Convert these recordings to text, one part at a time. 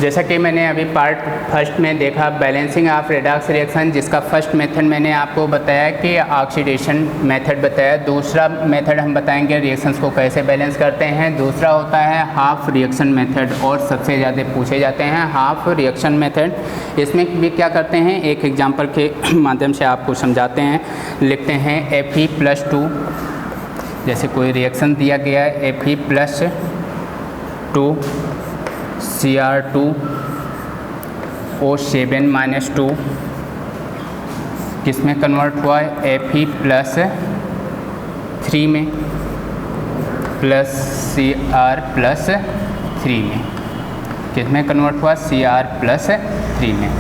जैसा कि मैंने अभी पार्ट फर्स्ट में देखा बैलेंसिंग ऑफ रेडॉक्स रिएक्शन, जिसका फर्स्ट मेथड मैंने आपको बताया कि ऑक्सीडेशन मेथड बताया। दूसरा मेथड हम बताएंगे रिएक्शंस को कैसे बैलेंस करते हैं। दूसरा होता है हाफ रिएक्शन मेथड, और सबसे ज़्यादा पूछे जाते हैं हाफ रिएक्शन मेथड। इसमें भी क्या करते हैं, एक एग्जांपल के माध्यम से आपको समझाते हैं। लिखते हैं Fe+2, जैसे कोई रिएक्शन दिया गया है Fe+2 Cr2O7-2 किस में कन्वर्ट हुआ है, Fe+3 में प्लस Cr+3 में। किस में कन्वर्ट हुआ, Cr+3 में।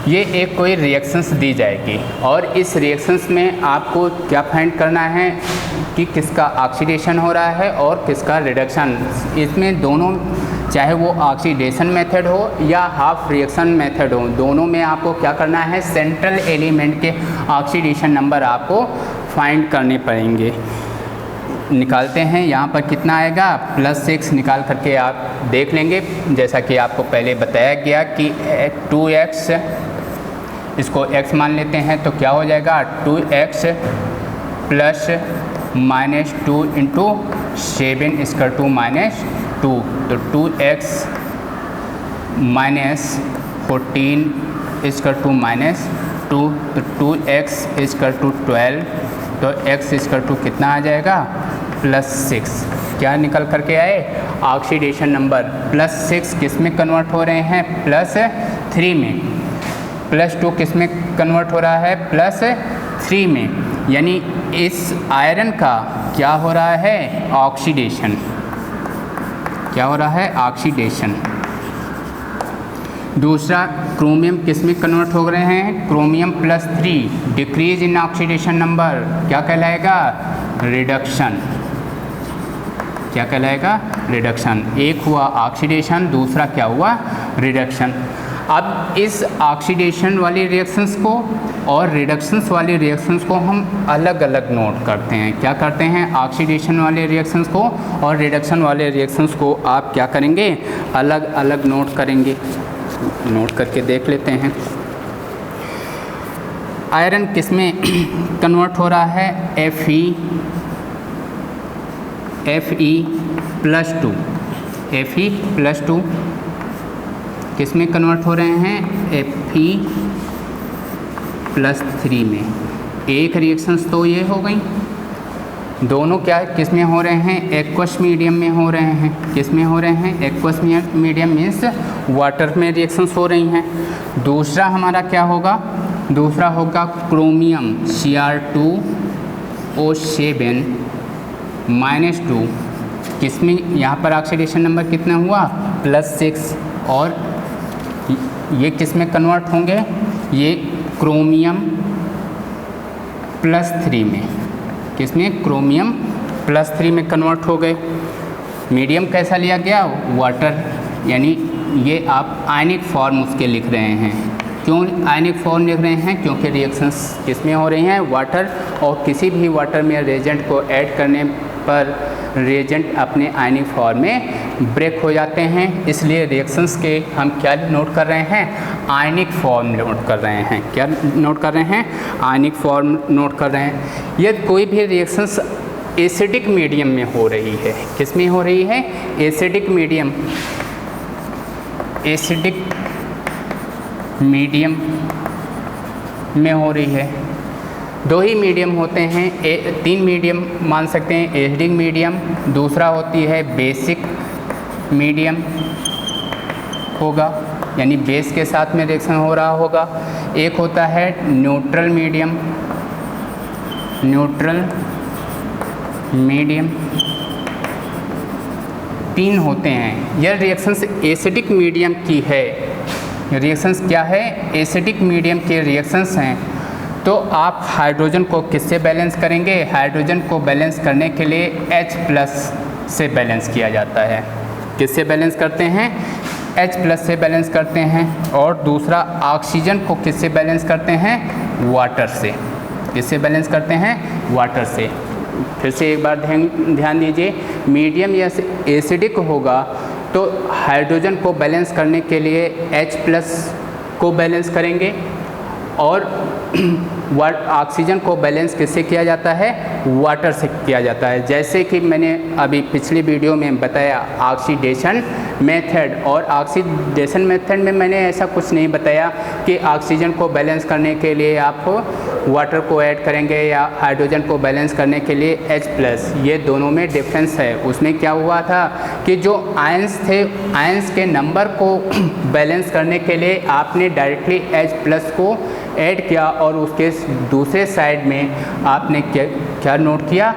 ये एक कोई रिएक्शंस दी जाएगी, और इस रिएक्शंस में आपको क्या फाइंड करना है कि किसका ऑक्सीडेशन हो रहा है और किसका रिडक्शन। इसमें दोनों, चाहे वो ऑक्सीडेशन मेथड हो या हाफ रिएक्शन मेथड हो, दोनों में आपको क्या करना है, सेंट्रल एलिमेंट के ऑक्सीडेशन नंबर आपको फाइंड करने पड़ेंगे। निकालते हैं, यहाँ पर कितना आएगा, +6 निकाल करके आप देख लेंगे। जैसा कि आपको पहले बताया गया कि 2x, इसको x मान लेते हैं तो क्या हो जाएगा, 2x + -2 × 7 = -2, तो 2x - 14 = -2, तो 2x = 12, तो x = कितना आ जाएगा, +6। क्या निकल करके आए, ऑक्सीडेशन नंबर। +6 किस में कन्वर्ट हो रहे हैं, +3 में। +2 किस में कन्वर्ट हो रहा है, +3 में। यानी इस आयरन का क्या हो रहा है, ऑक्सीडेशन। क्या हो रहा है, ऑक्सीडेशन। दूसरा, क्रोमियम किस में कन्वर्ट हो रहे हैं, chromium +3, decrease in oxidation number, क्या कहलाएगा, रिडक्शन। क्या कहलाएगा, रिडक्शन। एक हुआ ऑक्सीडेशन, दूसरा क्या हुआ, रिडक्शन। अब इस ऑक्सीडेशन वाली रिएक्शंस को और रिडक्शंस वाली रिएक्शंस को हम अलग अलग नोट करते हैं। क्या करते हैं, ऑक्सीडेशन वाले रिएक्शंस को और रिडक्शन वाले रिएक्शंस को आप क्या करेंगे, अलग अलग नोट करेंगे। नोट करके देख लेते हैं। आयरन किस में कन्वर्ट हो रहा है, Fe+2, Fe+2 किस में कन्वर्ट हो रहे हैं, Fe+3 में। एक रिएक्शंस तो ये हो गई, दोनों क्या किस में हो रहे हैं, एक्वस मीडियम में हो रहे हैं। किस में हो रहे हैं, एक्वस मीडियम मीन्स वाटर में रिएक्शंस हो रही हैं। दूसरा हमारा क्या होगा, दूसरा होगा क्रोमियम Cr2O7-2, किस में, यहाँ पर ऑक्सीडेशन नंबर कितना हुआ, +6, और ये किस में कन्वर्ट होंगे, ये क्रोमियम +3 में। किस में, क्रोमियम +3 में कन्वर्ट हो गए। मीडियम कैसा लिया गया, वाटर, यानी ये आप आयनिक फॉर्म उसके लिख रहे हैं। क्यों आयनिक फॉर्म लिख रहे हैं, क्योंकि रिएक्शंस किस में हो रही हैं, वाटर, और किसी भी वाटर में रिएजेंट को ऐड करने पर रिएजेंट अपने आयनिक फॉर्म में ब्रेक हो जाते हैं। इसलिए रिएक्शंस के हम क्या नोट कर रहे हैं, आयनिक फॉर्म नोट कर रहे हैं। क्या नोट कर रहे हैं, आयनिक फॉर्म नोट कर रहे हैं। यदि कोई भी रिएक्शंस एसिडिक मीडियम में हो रही है, किस में हो रही है, एसिडिक मीडियम, एसिडिक मीडियम में हो रही है। दो ही मीडियम होते हैं, 3 मीडियम मान सकते हैं, एसिडिक मीडियम, दूसरा होती है बेसिक मीडियम होगा, यानी बेस के साथ में रिएक्शन हो रहा होगा। एक होता है न्यूट्रल मीडियम, न्यूट्रल मीडियम, 3 होते हैं। यह रिएक्शंस एसिडिक मीडियम की है, रिएक्शंस क्या है, एसिडिक मीडियम के रिएक्शंस हैं। तो आप हाइड्रोजन को किससे बैलेंस करेंगे, हाइड्रोजन को बैलेंस करने के लिए H+ से बैलेंस किया जाता है। किससे बैलेंस करते हैं, H+ से बैलेंस करते हैं। और दूसरा ऑक्सीजन को किससे बैलेंस करते हैं, वाटर से। किससे बैलेंस करते हैं, वाटर से। फिर से एक बार ध्यान दीजिए, मीडियम या एसिडिक होगा तो हाइड्रोजन को बैलेंस करने के लिए H+ को बैलेंस करेंगे और ऑक्सीजन को बैलेंस किससे किया जाता है? वाटर से किया जाता है। जैसे कि मैंने अभी पिछली वीडियो में बताया ऑक्सीडेशन मेथड, और ऑक्सीडेशन मेथड में मैंने ऐसा कुछ नहीं बताया कि ऑक्सीजन को बैलेंस करने के लिए आप वाटर को ऐड करेंगे या हाइड्रोजन को बैलेंस करने के लिए H+। ये दोनों में डिफरेंस है। उसमें क्या हुआ था कि जो आयंस थे, आयंस के नंबर को बैलेंस करने के लिए आपने डायरेक्टली H+ को ऐड किया और उसके दूसरे साइड में आपने क्या नोट किया?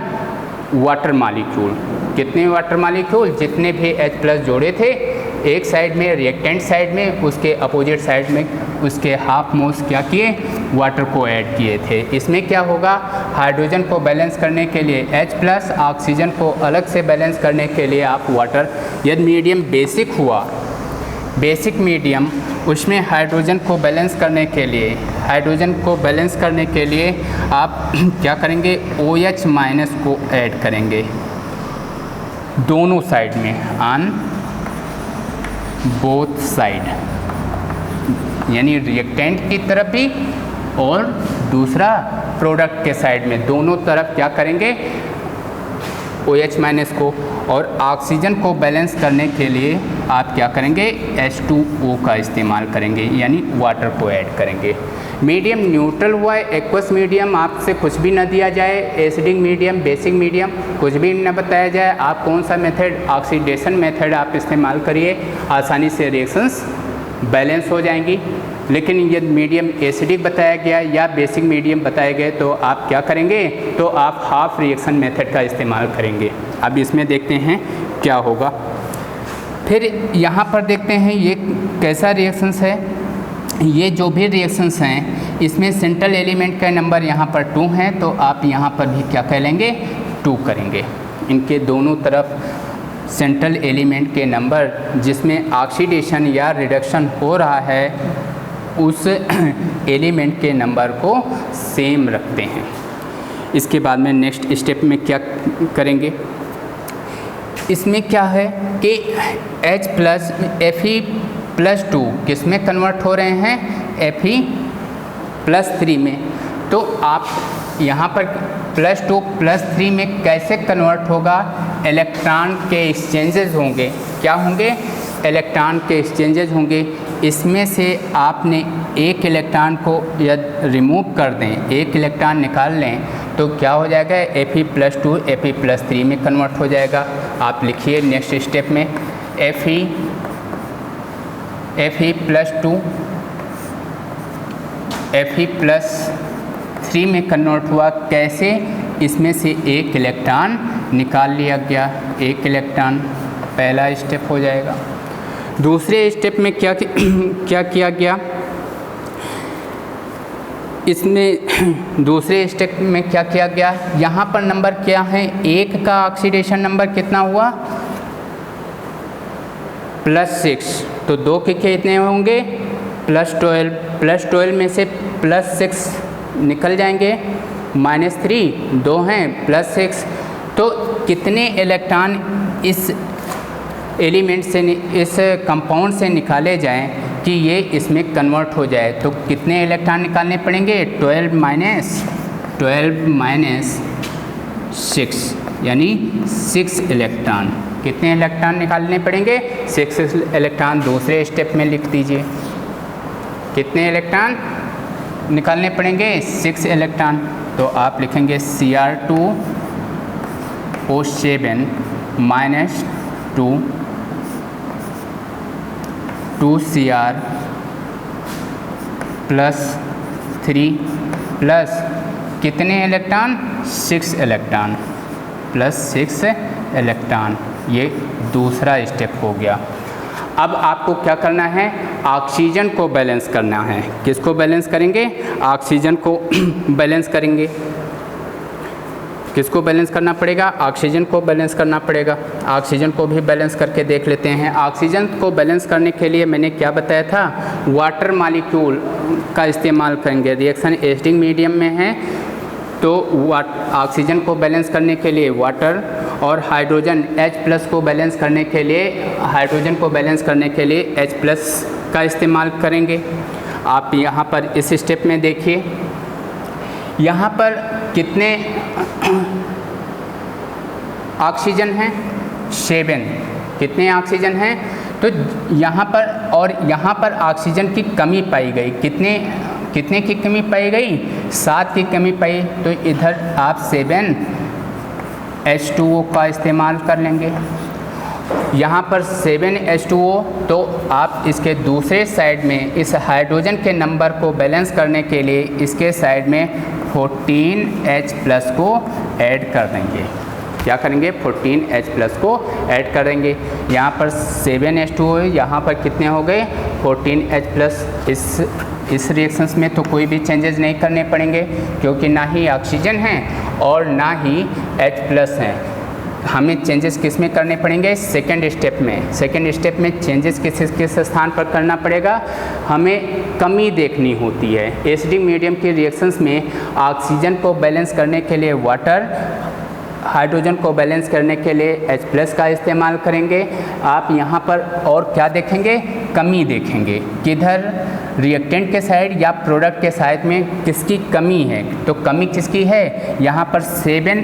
Water molecule. कितने वाटर मॉलिक्यूल? जितने भी H+ जोड़े थे एक साइड में, रिएक्टेंट साइड में, उसके अपोजिट साइड में उसके हाफ मोल्स क्या किए? वाटर को ऐड किए थे। इसमें क्या होगा? हाइड्रोजन को बैलेंस करने के लिए H+, ऑक्सीजन को अलग से बैलेंस करने के लिए आप वाटर। यदि मीडियम बेसिक हुआ, बेसिक मीडियम, उसमें हाइड्रोजन को बैलेंस करने के लिए आप क्या करेंगे? OH- को ऐड करेंगे दोनों साइड में, ऑन बोथ साइड, यानी रिएक्टेंट की तरफ भी और दूसरा प्रोडक्ट के साइड में, दोनों तरफ क्या करेंगे? OH- को। और ऑक्सीजन को बैलेंस करने के लिए आप क्या करेंगे? H2O का इस्तेमाल करेंगे, यानी वाटर को ऐड करेंगे। मीडियम न्यूट्रल हुआ है, एक्वस मीडियम, आपसे कुछ भी न दिया जाए, एसिडिक मीडियम, बेसिक मीडियम, कुछ भी न बताया जाए, आप कौन सा मेथड? ऑक्सीडेशन मेथड आप इस्तेमाल करिए, आसानी से रिएक्शंस बैलेंस हो जाएंगी। लेकिन यदि मीडियम एसिडिक बताया गया या बेसिक मीडियम बताए गए तो आप क्या करेंगे? तो आप हाफ रिएक्शन मेथड का इस्तेमाल करेंगे। अब इसमें देखते हैं क्या होगा। फिर यहाँ पर देखते हैं ये कैसा रिएक्शंस है। ये जो भी रिएक्शंस हैं इसमें सेंट्रल एलिमेंट का नंबर यहाँ पर 2 है, तो आप यहाँ पर भी क्या कह लेंगे? 2 करेंगे। इनके दोनों तरफ सेंट्रल एलिमेंट के नंबर जिसमें ऑक्सीडेशन या रिडक्शन हो रहा है उस एलिमेंट के नंबर को सेम रखते हैं। इसके बाद में नेक्स्ट स्टेप में क्या करेंगे? इसमें क्या है कि H+ Fe+2 किस में कन्वर्ट हो रहे हैं? Fe+3 में। तो आप यहाँ पर +2 +3 में कैसे कन्वर्ट होगा? इलेक्ट्रॉन के एक्सचेंजेस होंगे। क्या होंगे? इलेक्ट्रॉन के एक्सचेंजेस होंगे। इसमें से आपने एक इलेक्ट्रॉन को यदि रिमूव कर दें, एक इलेक्ट्रॉन निकाल लें, तो क्या हो जाएगा? Fe+2 Fe+3 में कन्वर्ट हो जाएगा। आप लिखिए नेक्स्ट स्टेप में Fe+2 Fe+3 में कन्वर्ट हुआ। कैसे? इसमें से एक इलेक्ट्रॉन निकाल लिया गया, एक इलेक्ट्रॉन, पहला स्टेप हो जाएगा। दूसरे स्टेप में क्या किया गया? इसमें दूसरे स्टेप में क्या किया गया? यहाँ पर नंबर क्या है? एक का ऑक्सीडेशन नंबर कितना हुआ? +6। तो 2 के कितने होंगे? +12। +12 में से +6 निकल जाएंगे, -3, 2 हैं, +6। तो कितने इलेक्ट्रॉन इस एलिमेंट से, इस कंपाउंड से निकाले जाएं कि ये इसमें कन्वर्ट हो जाए? तो कितने इलेक्ट्रॉन निकालने पड़ेंगे? 12 - 6, यानी 6 इलेक्ट्रॉन। कितने इलेक्ट्रॉन निकालने पड़ेंगे? 6 इलेक्ट्रॉन। दूसरे स्टेप में लिख दीजिए, कितने इलेक्ट्रॉन निकालने पड़ेंगे? 6 इलेक्ट्रॉन। तो आप लिखेंगे Cr2O7 - 2Cr +3 प्लस कितने इलेक्ट्रॉन? 6 electron plus 6 electron. ये दूसरा स्टेप हो गया। अब आपको क्या करना है? ऑक्सीजन को बैलेंस करना है। किसको बैलेंस करेंगे? ऑक्सीजन को बैलेंस करेंगे। किसको बैलेंस करना पड़ेगा? ऑक्सीजन को बैलेंस करना पड़ेगा। ऑक्सीजन को भी बैलेंस करके देख लेते हैं। ऑक्सीजन को बैलेंस करने के लिए मैंने क्या बताया था? वाटर मॉलिक्यूल का इस्तेमाल करेंगे। रिएक्शन एसिडिक मीडियम में है तो ऑक्सीजन को बैलेंस करने के लिए वाटर और हाइड्रोजन H+ को बैलेंस करने के लिए, हाइड्रोजन को बैलेंस करने के लिए H+ का इस्तेमाल करेंगे। आप यहाँ पर इस स्टेप में देखिए, यहाँ पर कितने ऑक्सीजन हैं? 7। कितने ऑक्सीजन हैं? तो यहाँ पर और यहाँ पर ऑक्सीजन की कमी पाई गई। कितने की कमी पाई गई? 7 की कमी पाई। तो इधर आप 7H2O का इस्तेमाल कर लेंगे। यहाँ पर 7H2O, तो आप इसके दूसरे साइड में इस हाइड्रोजन के नंबर को बैलेंस करने के लिए इसके साइड में 14H+ को ऐड कर देंगे। क्या करेंगे? 14H+ को ऐड करेंगे। यहाँ पर 7H2O है, यहाँ पर कितने हो गए? 14H+। इस रिएक्शंस में तो कोई भी चेंजेस नहीं करने पड़ेंगे, क्योंकि ना ही ऑक्सीजन हैं और ना ही H+ हैं। हमें चेंजेस किस में करने पड़ेंगे? सेकेंड स्टेप में। सेकेंड स्टेप में चेंजेस किस स्थान पर करना पड़ेगा? हमें कमी देखनी होती है। एसिडिक मीडियम के रिएक्शंस में ऑक्सीजन को बैलेंस करने के लिए वाटर, हाइड्रोजन को बैलेंस करने के लिए H+ का इस्तेमाल करेंगे। आप यहाँ पर और क्या देखेंगे? कमी देखेंगे। किधर? रिएक्टेंट के साइड या प्रोडक्ट के साइड में किसकी कमी है? तो कमी किसकी है? यहाँ पर 7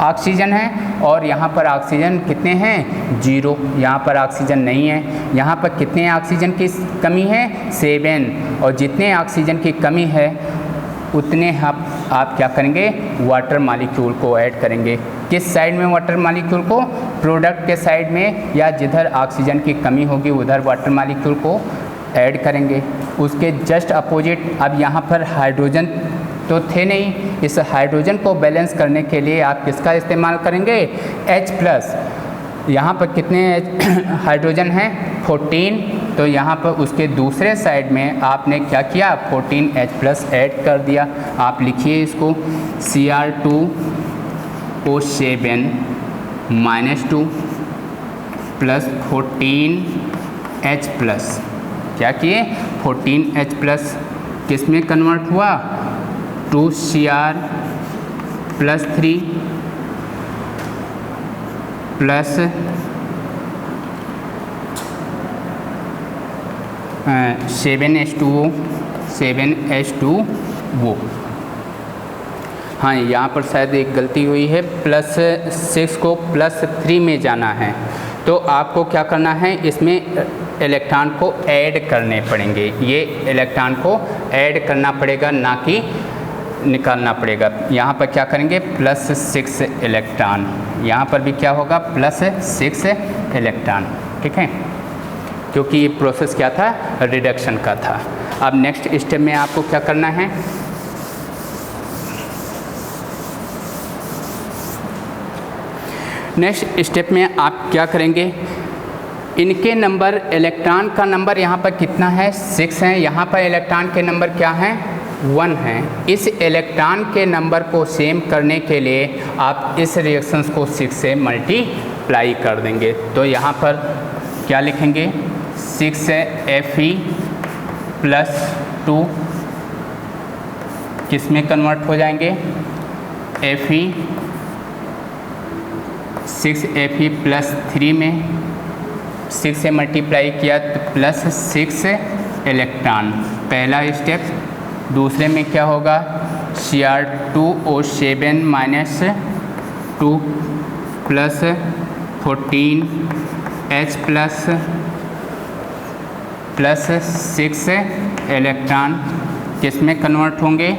ऑक्सीजन है और यहाँ पर ऑक्सीजन कितने हैं? 0। यहाँ पर ऑक्सीजन नहीं है। यहाँ पर कितने ऑक्सीजन की कमी है? 7। और जितने ऑक्सीजन की कमी है उतने आप क्या करेंगे? वाटर मॉलिक्यूल को ऐड करेंगे। किस साइड में वाटर मॉलिक्यूल को? प्रोडक्ट के साइड में, या जिधर ऑक्सीजन की कमी होगी उधर वाटर मॉलिक्यूल को ऐड करेंगे। उसके जस्ट अपोजिट अब यहाँ पर हाइड्रोजन तो थे नहीं, इस हाइड्रोजन को बैलेंस करने के लिए आप किसका इस्तेमाल करेंगे? H+। यहाँ पर कितने हाइड्रोजन हैं? 14। तो यहाँ पर उसके दूसरे साइड में आपने क्या किया? 14H+ ऐड कर दिया। आप लिखिए इसको Cr2O7 -2 + 14H+। क्या किए? 14H+ किस में कन्वर्ट हुआ? 2Cr+3 plus 7H2O। हाँ, यहाँ पर शायद एक गलती हुई है, +6 को +3 में जाना है। तो आपको क्या करना है? इसमें इलेक्ट्रॉन को ऐड करने पड़ेंगे। ये इलेक्ट्रॉन को ऐड करना पड़ेगा, ना कि निकालना पड़ेगा। यहाँ पर क्या करेंगे? +6 इलेक्ट्रॉन। यहाँ पर भी क्या होगा? +6 इलेक्ट्रॉन। ठीक है, क्योंकि ये प्रोसेस क्या था? रिडक्शन का था। अब नेक्स्ट स्टेप में आपको क्या करना है? नेक्स्ट स्टेप में आप क्या करेंगे? इनके नंबर, इलेक्ट्रॉन का नंबर यहाँ पर कितना है? 6 है। यहाँ पर इलेक्ट्रॉन के नंबर क्या हैं? 1 है। इस इलेक्ट्रॉन के नंबर को सेम करने के लिए आप इस रिएक्शंस को 6 से मल्टीप्लाई कर देंगे। तो यहाँ पर क्या लिखेंगे? 6Fe+2 किस में कन्वर्ट हो जाएंगे? Fe 6Fe+3 में 6 से मल्टीप्लाई किया तो +6 इलेक्ट्रॉन, पहला स्टेप। दूसरे में क्या होगा? Cr2O7 -2 + 14H+ +6 इलेक्ट्रॉन किस में कन्वर्ट होंगे?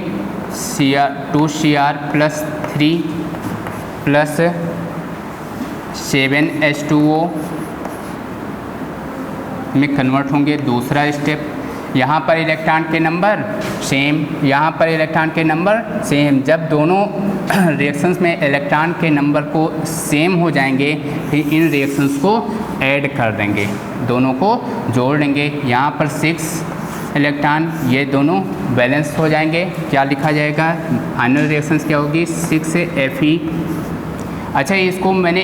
2Cr+3 + 7H2O में कन्वर्ट होंगे। दूसरा स्टेप, यहाँ पर इलेक्ट्रॉन के नंबर सेम, यहाँ पर इलेक्ट्रॉन के नंबर सेम। जब दोनों रिएक्शंस में इलेक्ट्रॉन के नंबर को सेम हो जाएंगे, फिर इन रिएक्शंस को ऐड कर देंगे, दोनों को जोड़ लेंगे। यहाँ पर 6 इलेक्ट्रॉन, ये दोनों बैलेंस हो जाएंगे। क्या लिखा जाएगा? फाइनल रिएक्शंस क्या होगी? 6Fe अच्छा, इसको मैंने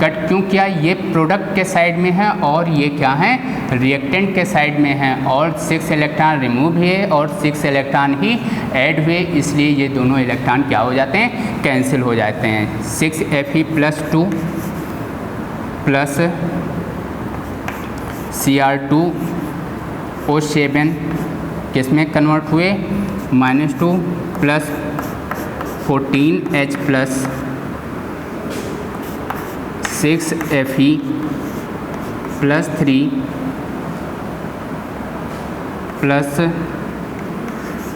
कट क्यों किया, ये प्रोडक्ट के साइड में है और ये क्या है, रिएक्टेंट के साइड में है, और 6 इलेक्ट्रॉन रिमूव हुए और 6 इलेक्ट्रॉन ही ऐड हुए, इसलिए ये दोनों इलेक्ट्रॉन क्या हो जाते हैं, कैंसिल हो जाते हैं। 6Fe+2 प्लस Cr2O7 किस में कन्वर्ट हुए, -2 plus 14H plus 6Fe+3 plus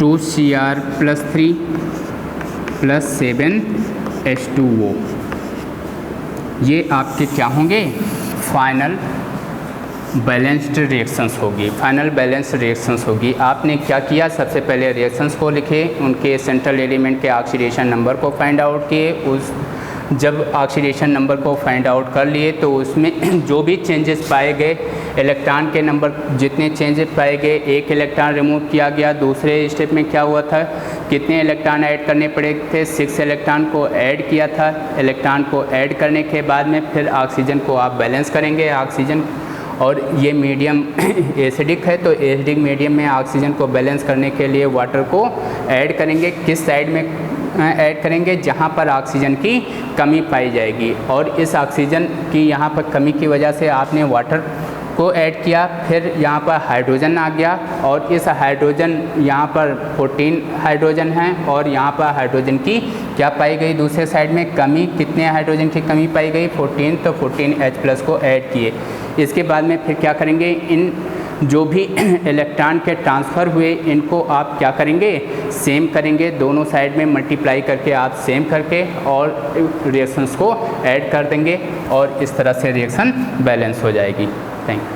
2Cr+3 plus 7H2O, ये आपके क्या होंगे, फाइनल बैलेंस्ड रिएक्शंस होगी, फाइनल बैलेंस रिएक्शंस होगी। आपने क्या किया, सबसे पहले रिएक्शंस को लिखे, उनके सेंट्रल एलिमेंट के ऑक्सीडेशन नंबर को फाइंड आउट किए, उस जब ऑक्सीडेशन नंबर को फाइंड आउट कर लिए तो उसमें जो भी चेंजेस पाए गए, इलेक्ट्रॉन के नंबर जितने चेंजेस पाए गए, एक इलेक्ट्रॉन रिमूव किया गया। दूसरे स्टेप में क्या हुआ था, कितने इलेक्ट्रॉन ऐड करने पड़े थे, 6 इलेक्ट्रॉन को ऐड किया था। इलेक्ट्रॉन को ऐड करने के बाद में फिर ऑक्सीजन को आप बैलेंस करेंगे, ऑक्सीजन, और ये मीडियम एसिडिक है तो एसिडिक मीडियम में ऑक्सीजन को बैलेंस करने के लिए वाटर को ऐड करेंगे। किस साइड में ऐड करेंगे, जहाँ पर ऑक्सीजन की कमी पाई जाएगी, और इस ऑक्सीजन की यहाँ पर कमी की वजह से आपने वाटर को ऐड किया, फिर यहाँ पर हाइड्रोजन आ गया, और इस हाइड्रोजन यहाँ पर 14 हाइड्रोजन हैं, और यहाँ पर हाइड्रोजन की क्या पाई गई, दूसरे साइड में कमी, कितने हाइड्रोजन की कमी पाई गई, 14, तो 14H+ को ऐड किए। इसके बाद में फिर क्या करेंगे, इन जो भी इलेक्ट्रॉन के ट्रांसफ़र हुए इनको आप क्या करेंगे, सेम करेंगे, दोनों साइड में मल्टीप्लाई करके आप सेम करके और रिएक्शंस को ऐड कर देंगे, और इस तरह से रिएक्शन बैलेंस हो जाएगी। Thank you.